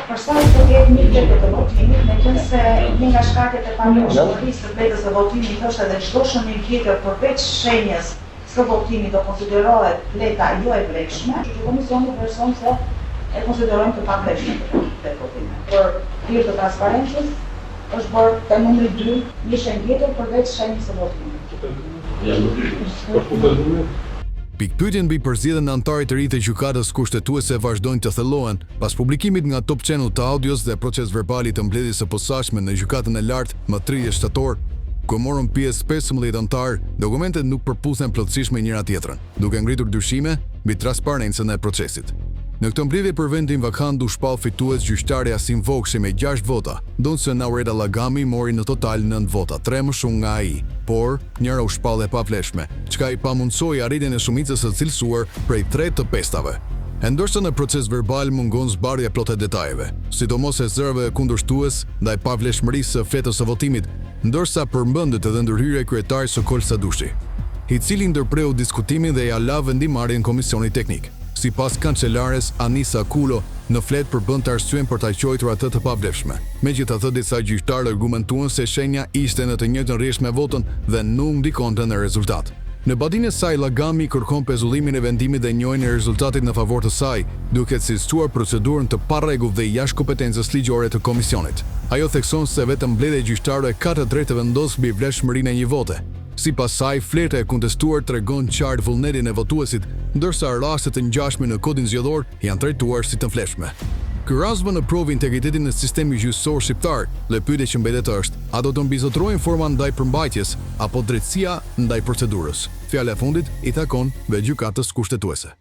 Për sa i përket një vletë të votimit, me qenë se një nga shkaqet e pamjeshmërisë të vletës së votimit është edhe çdo shënim tjetër përveç shenjës së votimit do konsiderohet vleta jo e vlefshme, që komisioni vlerëson se e konsiderojmë të pavlefshme të votimit. Për hir të transparencës është bërë te numri 2 një shenjë tjetër përveç shenjës së votimit. Pikpyetjen mbi përzgjedhjen e anëtarit të ri të gjykatës kushtetuese vazhdojnë të thellohen pas publikimit nga Top Channel të audios dhe proces verbali të mbledhjes së posaçme në gjykatën e lartë më 30 shtator, ku morën pjesë 15 anëtar. Dokumentet nuk përputhen plotësisht me njëra tjetrën, duke ngritur dyshime mbi transparencën e procesit. Në këtë mbledhje për vendin vakant u shpall fitues gjyqtari Asim Vokshi me 6 vota, ndonse Naureda Lagami mori në total 9 vota, 3 më shumë nga ai, por njëra u shpall e pavlefshme, çka i pamundsoi arritjen e shumicës së cilësuar prej 3 të pestave. Ndërsa në proces verbal mungon zbardhja plotë e detajeve, sidomos e zërave kundërshtues ndaj pavlefshmërisë së fletës së votimit, ndërsa përmbendet edhe ndërhyrja e kryetarit Sokol Sadushi, i cili ndërpreu diskutimin dhe ja la vendimarrjen komisionit teknik. Sipas kancelares Anisa Kulo, në flet përbën të arsyen për ta quajtur atë të pavlefshme. Megjithatë, disa gjyqtarë argumentuan se shenja ishte në të njëjtën rrjetë me votën dhe nuk ndikonte në rezultat. Në badinë e saj, Lagami kërkon pezullimin e vendimit dhe njojnë e rezultatit në favor të saj, duke cilësuar procedurën të parregull dhe jashtë kompetencës ligjore të komisionit. Ajo thekson se vetëm mbledhja e gjyqtarëve ka të drejtë të vendosë mbi vlefshmërinë e një vote. Sipas saj, fleta e kontestuar tregon qartë vullnetin e votuesit, ndërsa rastet të ngjashme në kodin zgjedhor janë trajtuar si të vlefshme. Ky rast bën në provë integritetin e sistemit gjyqësor shqiptar, dhe pyetja që mbetet është: a do të mbizotrohen forma ndaj përmbajtjes apo drejtësia ndaj procedurës? Fjala e fundit i takon vetë gjykatës kushtetuese.